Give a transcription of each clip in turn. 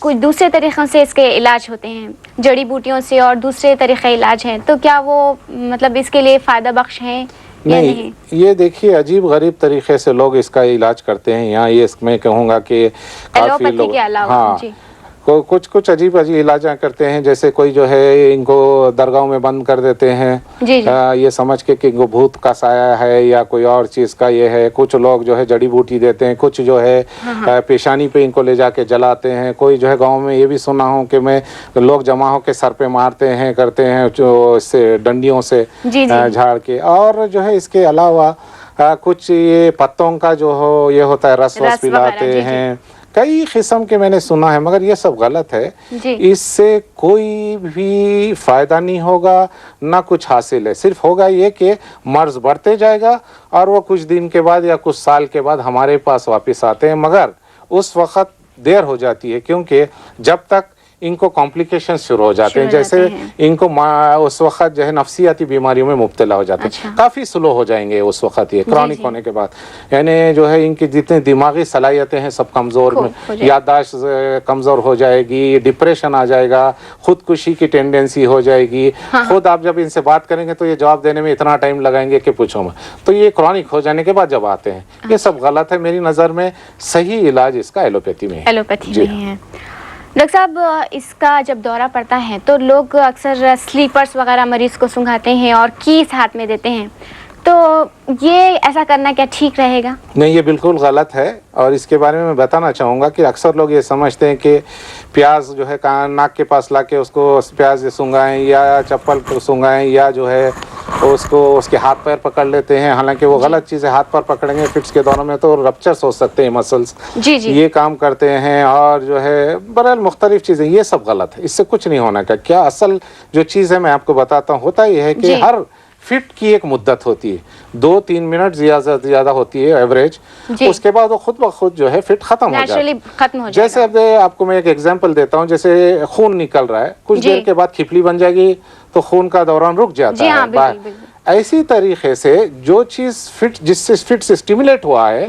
کچھ دوسرے طریقوں سے اس کے علاج ہوتے ہیں، جڑی بوٹیوں سے اور دوسرے طریقے علاج ہیں، تو کیا وہ مطلب اس کے لیے فائدہ بخش ہیں یا نہیں؟ یہ دیکھیے عجیب غریب طریقے سے لوگ اس کا علاج کرتے ہیں یہاں. یہ میں کہوں گا کہ کافی ایلوپیتھی لوگ کے علاوہ ہاں جی کچھ عجیب علاج کرتے ہیں. جیسے کوئی جو ہے ان کو درگاہوں میں بند کر دیتے ہیں جی جی یہ سمجھ کے کہ ان کو بھوت کا سایہ ہے یا کوئی اور چیز کا یہ ہے. کچھ لوگ جو ہے جڑی بوٹی دیتے ہیں, کچھ جو ہے پیشانی پہ ان کو لے جا کے جلاتے ہیں. کوئی جو ہے گاؤں میں یہ بھی سنا ہوں کہ میں لوگ جمع ہو کے سر پہ مارتے ہیں کرتے ہیں جو اس سے ڈنڈیوں سے جی جی جھاڑ کے. اور جو ہے اس کے علاوہ کچھ یہ پتوں کا جو ہو یہ ہوتا ہے رس رس پلاتے وغیرہ، جی جی. ہیں. کئی قسم کے میں نے سنا ہے مگر یہ سب غلط ہے. جی اس سے کوئی بھی فائدہ نہیں ہوگا نہ کچھ حاصل ہے. صرف ہوگا یہ کہ مرض بڑھتے جائے گا اور وہ کچھ دن کے بعد یا کچھ سال کے بعد ہمارے پاس واپس آتے ہیں, مگر اس وقت دیر ہو جاتی ہے کیونکہ جب تک ان کو کمپلیکیشن شروع ہو جاتے ہیں, جیسے ان کو اس وقت جو ہے نفسیاتی بیماریوں میں مبتلا ہو جاتے ہیں. کافی سلو ہو جائیں گے اس وقت یہ کرونک ہونے کے بعد. یعنی جو ہے ان کی جتنے دماغی صلاحیتیں ہیں سب کمزور میں, یادداشت کمزور ہو جائے گی, ڈپریشن آ جائے گا, خودکشی کی ٹینڈنسی ہو جائے گی. خود آپ جب ان سے بات کریں گے تو یہ جواب دینے میں اتنا ٹائم لگائیں گے کہ پوچھو میں. تو یہ کرونک ہو جانے کے بعد جب آتے ہیں یہ سب غلط ہے. میری نظر میں صحیح علاج اس کا ایلوپیتھی میں ہے. ایلوپیتھی میں ہے. ڈاکٹر صاحب اس کا جب دورہ پڑتا ہے تو لوگ اکثر سلیپرز وغیرہ مریض کو سنگھاتے ہیں اور کیس ہاتھ میں دیتے ہیں, تو یہ ایسا کرنا کیا ٹھیک رہے گا؟ نہیں, یہ بالکل غلط ہے. اور اس کے بارے میں بتانا چاہوں گا کہ اکثر لوگ یہ سمجھتے ہیں کہ پیاز جو ہے ناک کے پاس لا کے اس کو پیاز سنگھائیں یا چپل کو سنگھائیں یا جو ہے اس کو اس کے ہاتھ پیر پکڑ لیتے ہیں. حالانکہ وہ غلط چیز ہے. ہاتھ پر پکڑیں گے فٹس کے دوروں میں تو رپچرس ہو سکتے ہیں مسلس. جی جی یہ کام کرتے ہیں اور جو ہے برحال مختلف چیزیں, یہ سب غلط ہے. اس سے کچھ نہیں ہونا. کیا اصل جو چیز ہے میں آپ کو بتاتا ہوں. ہوتا یہ ہے کہ ہر فٹ کی ایک مدت ہوتی ہے, 2-3 منٹ زیادہ ہوتی ہے ایوریج. اس کے بعد وہ خود بخود جو ہے فٹ ختم ہو جاتا ہے. جیسے اب آپ کو میں ایک ایگزامپل دیتا ہوں. جیسے خون نکل رہا ہے, کچھ دیر کے بعد کھپلی بن جائے گی تو خون کا دوران رک جاتا ہے. ایسی طریقے سے جو چیز فٹ جس سے فٹ سے اسٹیمولیٹ ہوا ہے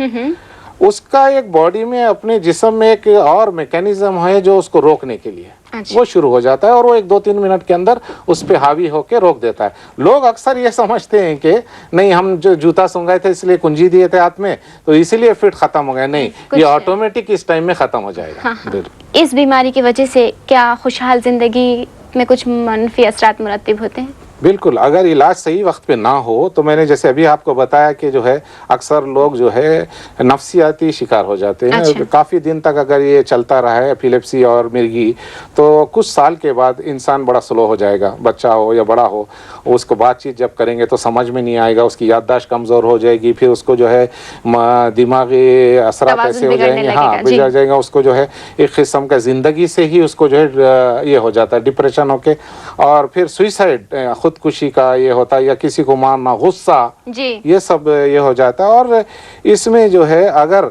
اس کا ایک باڈی میں اپنے جسم میں ایک اور میکینزم ہے جو اس کو روکنے کے لیے وہ شروع ہو جاتا ہے اور وہ 1-2-3 منٹ کے اندر اس پہ حاوی ہو کے روک دیتا ہے. لوگ اکثر یہ سمجھتے ہیں کہ نہیں ہم جو جوتا سنگھائے تھے اس لیے کنجی دیے تھے ہاتھ میں تو اسی لیے فٹ ختم ہو گیا. نہیں, یہ آٹومیٹک اس ٹائم میں ختم ہو جائے گا. اس بیماری کی وجہ سے کیا خوشحال زندگی میں کچھ منفی اثرات مرتب ہوتے ہیں؟ بالکل. اگر علاج صحیح وقت پہ نہ ہو تو میں نے جیسے ابھی آپ کو بتایا کہ جو ہے اکثر لوگ جو ہے نفسیاتی شکار ہو جاتے ہیں. کافی دن تک اگر یہ چلتا رہا ہے ایپیلیپسی اور مرگی تو کچھ سال کے بعد انسان بڑا سلو ہو جائے گا. بچہ ہو یا بڑا ہو, اس کو بات چیت جب کریں گے تو سمجھ میں نہیں آئے گا. اس کی یادداشت کمزور ہو جائے گی. پھر اس کو جو ہے دماغی اثرات ایسے ہو جائیں گے, بگڑ جائے گا. اس کو جو ہے ایک قسم کا زندگی سے ہی اس کو جو ہے یہ ہو جاتا ہے ڈپریشن ہو کے, اور پھر سوئسائڈ خودکشی کا یہ ہوتا ہے یا کسی کو مارنا, غصہ, یہ سب یہ ہو جاتا ہے. اور اس میں جو ہے اگر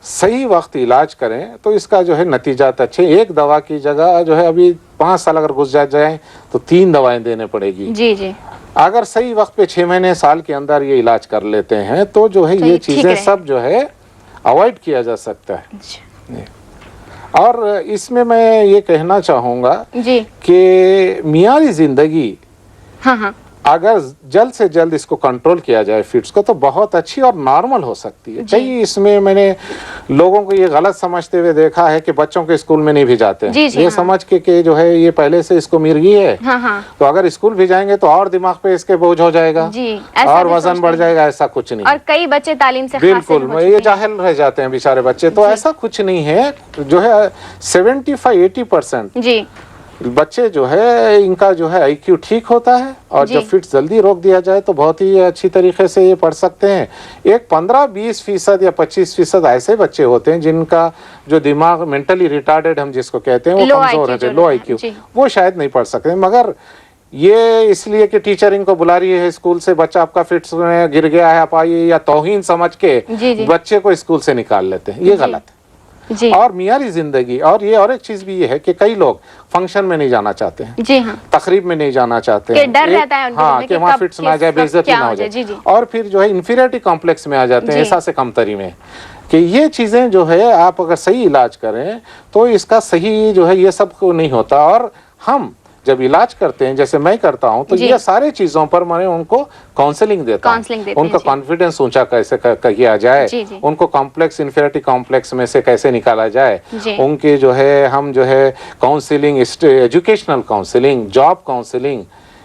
صحیح وقت علاج کریں تو اس کا جو ہے نتیجات اچھے. ایک دوا کی جگہ جو ہے ابھی 5 سال اگر گزر جائیں تو 3 دوائیں دینے پڑے گی. اگر صحیح وقت پہ 6 مہینے سال کے اندر یہ علاج کر لیتے ہیں تو جو ہے یہ چیزیں سب جو ہے اوائڈ کیا جا سکتا ہے. اور اس میں یہ کہنا چاہوں گا کہ معیاری زندگی اگر جلد سے جلد اس کو کنٹرول کیا جائے فٹس کو تو بہت اچھی اور نارمل ہو سکتی ہے. کئی اس میں نے لوگوں کو یہ غلط سمجھتے ہوئے دیکھا ہے کہ بچوں کے اسکول میں نہیں بھیجاتے ہیں یہ سمجھ کے کہ جو ہے یہ پہلے سے اس کو مرگی ہے تو اگر اسکول بھیجائیں گے تو اور دماغ پہ اس کے بوجھ ہو جائے گا اور وزن بڑھ جائے گا. ایسا کچھ نہیں. اور کئی بچے تعلیم سے بالکل یہ جاہل رہ جاتے ہیں بیچارے بچے. تو ایسا کچھ نہیں ہے. جو ہے 75-80% بچے جو ہے ان کا جو ہے آئی کیو ٹھیک ہوتا ہے اور جب فٹ جلدی روک دیا جائے تو بہت ہی اچھی طریقے سے یہ پڑھ سکتے ہیں. ایک 15-20% یا 25% ایسے بچے ہوتے ہیں جن کا جو دماغ مینٹلی ریٹارڈڈ ہم جس کو کہتے ہیں وہ کمزور ہے, لو آئی کیو, وہ شاید نہیں پڑھ سکتے. مگر یہ اس لیے کہ ٹیچر ان کو بلا رہی ہے اسکول سے, بچہ آپ کا فٹس میں گر گیا ہے آپ آئیے, یا توہین سمجھ کے بچے کو اسکول سے نکال لیتے ہیں. یہ غلط ہے. اور معیاری زندگی. اور یہ اور ایک چیز بھی یہ ہے کہ کئی لوگ فنکشن میں نہیں جانا چاہتے ہیں, تقریب میں نہیں جانا چاہتے ہیں, ڈر رہتا ہے کہ وہاں فٹس نہ آ جائے, بے عزتی نہ ہو جائے, اور پھر جو ہے انفیریٹی کمپلیکس میں آ جاتے ہیں, احساس کمتری میں. کہ یہ چیزیں جو ہے آپ اگر صحیح علاج کریں تو اس کا صحیح جو ہے یہ سب کو نہیں ہوتا. اور ہم جب علاج کرتے ہیں جیسے میں کرتا ہوں تو یہ سارے چیزوں پر میں ان کو کاؤنسلنگ دیتا ہوں, ان کا کانفیڈنس اونچا کیسے کیا جائے, ان کو کمپلیکس انفیریٹی کمپلیکس میں سے کیسے نکالا جائے, ان کی جو ہے ہم جو ہے counselling, educational counselling, job counselling,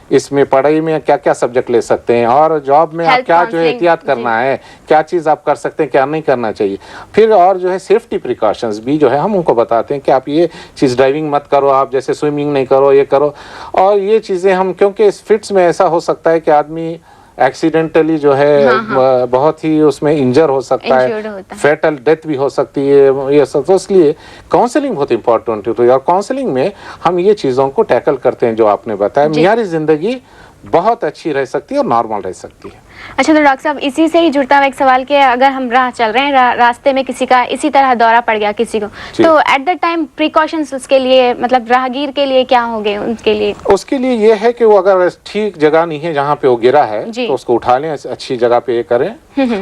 اس میں پڑھائی میں کیا کیا سبجیکٹ لے سکتے ہیں اور جاب میں آپ کیا جو ہے احتیاط کرنا ہے, کیا چیز آپ کر سکتے ہیں کیا نہیں کرنا چاہیے. پھر اور جو ہے سیفٹی پریکاشنز بھی جو ہے ہم ان کو بتاتے ہیں کہ آپ یہ چیز ڈرائیونگ مت کرو, آپ جیسے سوئمنگ نہیں کرو, یہ کرو. اور یہ چیزیں ہم کیونکہ اس فٹس میں ایسا ہو سکتا ہے کہ آدمی ایکسیڈنٹلی جو ہے بہت ہی اس میں انجر ہو سکتا ہے, فیٹل ڈیتھ بھی ہو سکتی ہے, یہ سب. تو اس لیے کاؤنسلنگ بہت امپورٹنٹ ہوتی ہے اور کاؤنسلنگ میں ہم یہ چیزوں کو ٹیکل کرتے ہیں جو آپ نے بتایا. معیاری زندگی بہت اچھی رہ سکتی ہے اور نارمل رہ سکتی ہے. اچھا تو ڈاکٹر صاحب اسی سے ہی جڑتا ہوا ایک سوال کہ اگر ہم راہ چل رہے ہیں, راستے میں کسی کا اسی طرح دورہ پڑ گیا کسی کو, تو ایٹ دا ٹائم پریکاشنز اس کے لیے مطلب راہگیر کے لیے کیا ہوں گے ان کے لیے؟ اس کے لیے یہ ہے کہ وہ اگر ٹھیک جگہ نہیں ہے جہاں پہ وہ گرا ہے تو اس کو اٹھا لیں, اچھی جگہ پہ یہ کریں,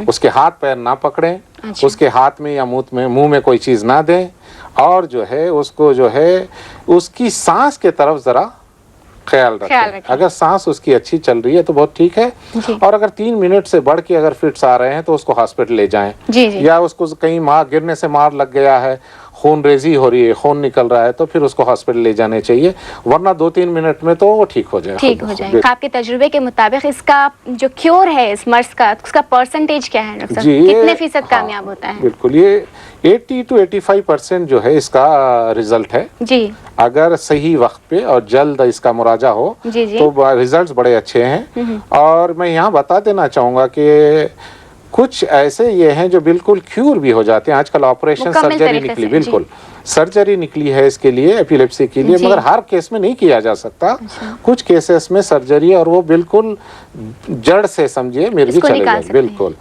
اس کے ہاتھ پیر نہ پکڑیں, اس کے ہاتھ میں یا منہ میں کوئی چیز نہ دیں, اور جو ہے اس کو جو ہے اس کی سانس کے طرف ذرا خیال رکھیں. اگر سانس اس کی اچھی چل رہی ہے تو بہت ٹھیک ہے, اور اگر 3 منٹ سے بڑھ کے اگر فٹس آ رہے ہیں تو اس کو ہاسپٹل لے جائیں, یا اس کو کہیں گرنے سے مار لگ گیا ہے, خون ریزی ہو رہی ہے, خون نکل رہا ہے, تو پھر اس کو ہاسپٹل لے جانے چاہیے, ورنہ 2-3 منٹ میں تو وہ ٹھیک ہو جائے گا. آپ کے تجربے کے مطابق اس کا جو کیور ہے اس مرض کا, اس کا پرسنٹیج کیا ہے, کتنے فیصد کامیاب ہوتا ہے؟ بالکل یہ 80 to 85% جو ہے اس کا رزلٹ ہے. اگر صحیح وقت پہ اور جلد اس کا مراجعہ ہو تو ریزلٹس بڑے اچھے ہیں. اور میں یہاں بتا دینا چاہوں گا کہ کچھ ایسے یہ ہیں جو بالکل کیور بھی ہو جاتے ہیں. آج کل آپریشن سرجری نکلی, بالکل سرجری نکلی ہے اس کے لیے, ایپیلیپسی کے لیے, مگر ہر کیس میں نہیں کیا جا سکتا. کچھ کیسز میں سرجری اور وہ بالکل جڑ سے سمجھے مرگی چلے جائے, بالکل.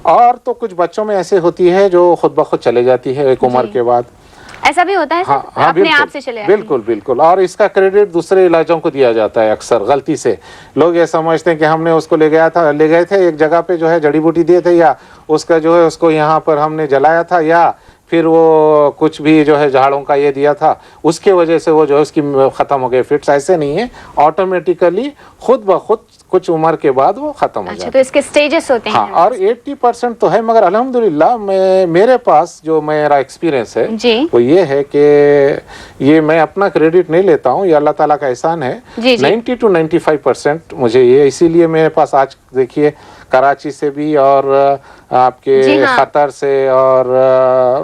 اور تو کچھ بچوں میں ایسے ہوتی ہے جو خود بخود چلے جاتی ہے ایک عمر کے بعد, ایسا بھی ہوتا ہے اپنے آپ سے چلے جاتی ہے. بالکل بالکل. اور اس کا کریڈٹ دوسرے علاجوں کو دیا جاتا ہے اکثر غلطی سے. لوگ یہ سمجھتے ہیں کہ ہم نے اس کو لے گئے تھے ایک جگہ پہ جو ہے جڑی بوٹی دیے تھے, یا اس کا جو ہے اس کو یہاں پر ہم نے جلایا تھا, یا پھر وہ کچھ بھی جو ہے جھاڑوں کا یہ دیا تھا, اس کے وجہ سے وہ جو ہے اس کی ختم ہو گئے فٹس. ایسے نہیں ہے, آٹومیٹیکلی خود بخود کچھ عمر کے بعد وہ ختم ہو جاتا ہے. تو اس کے سٹیجز ہوتے ہیں. اور 80% تو ہے, مگر الحمدللہ میرے پاس جو میرا ایکسپیرینس ہے وہ یہ ہے کہ یہ میں اپنا کریڈٹ نہیں لیتا ہوں, یہ اللہ تعالیٰ کا احسان ہے. 90 to 95% مجھے یہ, اسی لیے میرے پاس آج دیکھیے کراچی سے بھی اور آپ کے قطر سے اور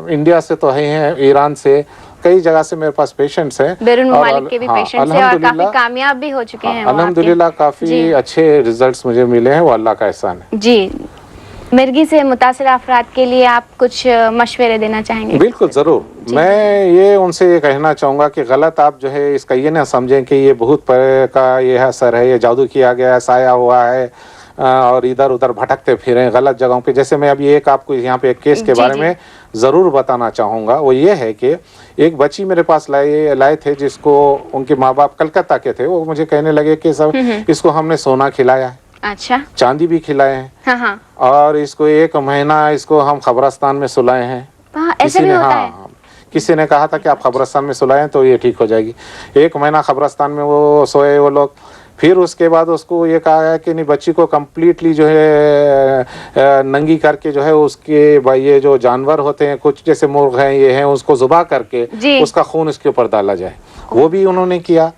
انڈیا سے تو ہیں, ایران سے, کئی جگہ سے میرے پاس پیشنٹس ہیں, بیرون ممالک کے بھی پیشنٹس ہیں, اور کافی کامیاب بھی ہو چکے ہیں. الحمدللہ کافی اچھے ریزلٹس مجھے ملے ہیں, وہ اللہ کا احسان ہے. جی, مرگی سے متاثرہ افراد کے لیے آپ کچھ مشورے دینا چاہیں گے؟ بالکل ضرور. میں یہ ان سے یہ کہنا چاہوں گا کہ غلط آپ جو ہے اس کا یہ نہ سمجھیں کہ یہ بھوت کا یہ اثر ہے, یہ جادو کیا گیا ہے, سایہ ہوا ہے اور ادھر ادھر بھٹکتے پھریں غلط جگہوں پہ. جیسے میں ابھی ایک آپ کو یہاں پہ ایک کیس کے بارے میں ضرور بتانا چاہوں گا. وہ یہ ہے کہ ایک بچی میرے پاس لائے تھے جس کو ان کے ماں باپ کلکتہ کے تھے. وہ مجھے کہنے لگے کہ سب اس کو ہم نے سونا کھلایا ہے, اچھا, چاندی بھی کھلائے ہیں, اور اس کو 1 مہینہ اس کو ہم قبرستان میں سلائے ہیں. کسی نے کہا تھا کہ آپ قبرستان میں سلائیں تو یہ ٹھیک ہو جائے گی. 1 مہینہ قبرستان میں وہ سوئے وہ لوگ. پھر اس کے بعد اس کو یہ کہا ہے کہ نہیں, بچی کو کمپلیٹلی جو ہے ننگی کر کے جو ہے اس کے یہ جو جانور ہوتے ہیں کچھ جیسے مرغ ہیں یہ ہیں, اس کو ذبح کر کے اس کا خون اس کے اوپر ڈالا جائے. وہ بھی انہوں نے کیا.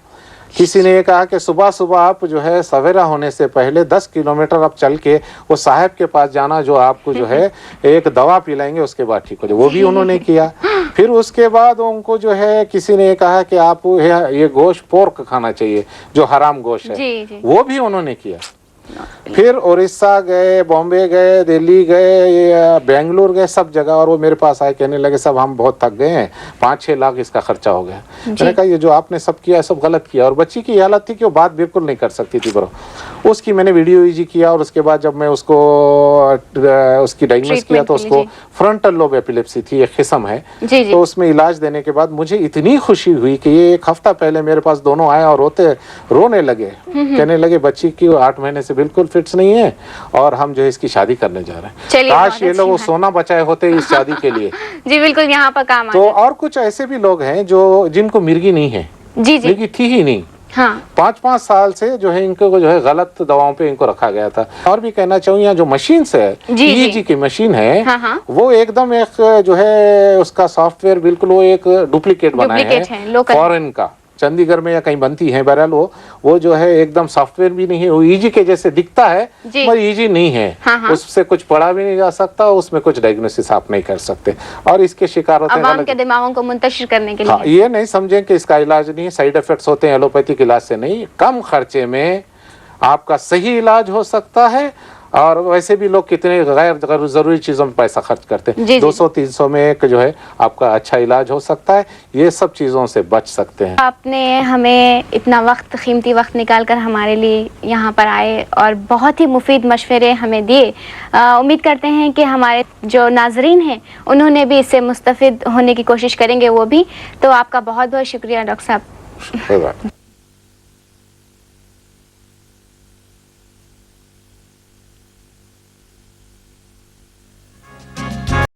کسی نے یہ کہا کہ صبح صبح آپ جو ہے سویرا ہونے سے پہلے 10 کلومیٹر آپ چل کے وہ صاحب کے پاس جانا جو آپ کو جو ہے ایک دوا پلائیں گے, اس کے بعد ٹھیک ہو جائے. وہ بھی انہوں نے کیا. پھر اس کے بعد ان کو جو ہے کسی نے یہ کہا کہ آپ یہ گوشت پورک کھانا چاہیے جو حرام گوشت ہے, وہ بھی انہوں نے کیا. پھر اڑیسہ گئے, بامبے گئے, دلی گئے, بنگلور گئے, سب جگہ. اور وہ میرے پاس آئے کہنے لگے صاحب ہم بہت تھک گئے ہیں, 5-6 لاکھ اس کا خرچہ ہو گیا. میں نے کہا یہ جو آپ نے سب کیا سب غلط کیا. اور بچی کی حالت تھی کہ وہ بات بالکل نہیں کر سکتی تھی. برو اس کی میں نے ویڈیو ایجی کیا, اور اس کے بعد جب میں اس کو اس کی ڈائگنوز کیا تو اس کو فرنٹل لوب ایپیلیپسی تھی, ایک قسم ہے. تو اس میں علاج دینے کے بعد مجھے اتنی خوشی ہوئی کہ یہ 1 ہفتہ پہلے میرے پاس دونوں آئے اور رونے لگے, کہنے لگے بچی کی 8 مہینے سے بالکل فٹس نہیں ہے اور ہم جو ہے اس کی شادی کرنے جا رہے ہیں. چلیے کاش یہ لوگ سونا بچائے ہوتے اس شادی کے لیے. جی بالکل یہاں پر کام تو اور کچھ ایسے بھی لوگ ہیں جو جن کو مرغی نہیں ہے, جی جی مرغی تھی ہی نہیں, ہاں 5 سال سے جو ہے ان کو جو ہے غلط دواؤں پہ ان کو رکھا گیا تھا. اور بھی کہنا چاہوں یہاں جو مشینس ہے, EEG کی مشین ہے, ہاں ہاں وہ ایک دم ایک جو ہے اس کا سافٹ ویئر بالکل وہ ایک ڈپلیکیٹ بنا ہے فورن کا, چندی گڑھ میں یا کہیں بنتی ہے. بہرحال وہ جو ہے ایک دم سافٹ ویئر بھی نہیں ہے, وہ EEG کے جیسے دکھتا ہے مگر EEG نہیں ہے. اس سے کچھ پڑھا بھی نہیں جا سکتا, اس میں کچھ ڈائگنوسس آپ نہیں کر سکتے اور اس کے شکار ہوتے ہیں. عوام کے دماغوں کو منتشر کرنے کے ہاں, لیے یہ نہیں سمجھیں کہ اس کا علاج نہیں, سائیڈ ایفیکٹس ہوتے ہیں ایلوپیتھک علاج سے نہیں. کم خرچے میں آپ کا صحیح علاج ہو سکتا ہے. اور ویسے بھی لوگ کتنے غیر ضروری چیزوں میں پیسہ خرچ کرتے ہیں. 200-300 میں ایک جو ہے آپ کا اچھا علاج ہو سکتا ہے. یہ سب چیزوں سے بچ سکتے ہیں. آپ نے ہمیں اتنا وقت, قیمتی وقت نکال کر ہمارے لیے یہاں پر آئے اور بہت ہی مفید مشورے ہمیں دیے. امید کرتے ہیں کہ ہمارے جو ناظرین ہیں انہوں نے بھی اس سے مستفید ہونے کی کوشش کریں گے وہ بھی. تو آپ کا بہت بہت شکریہ ڈاکٹر صاحب.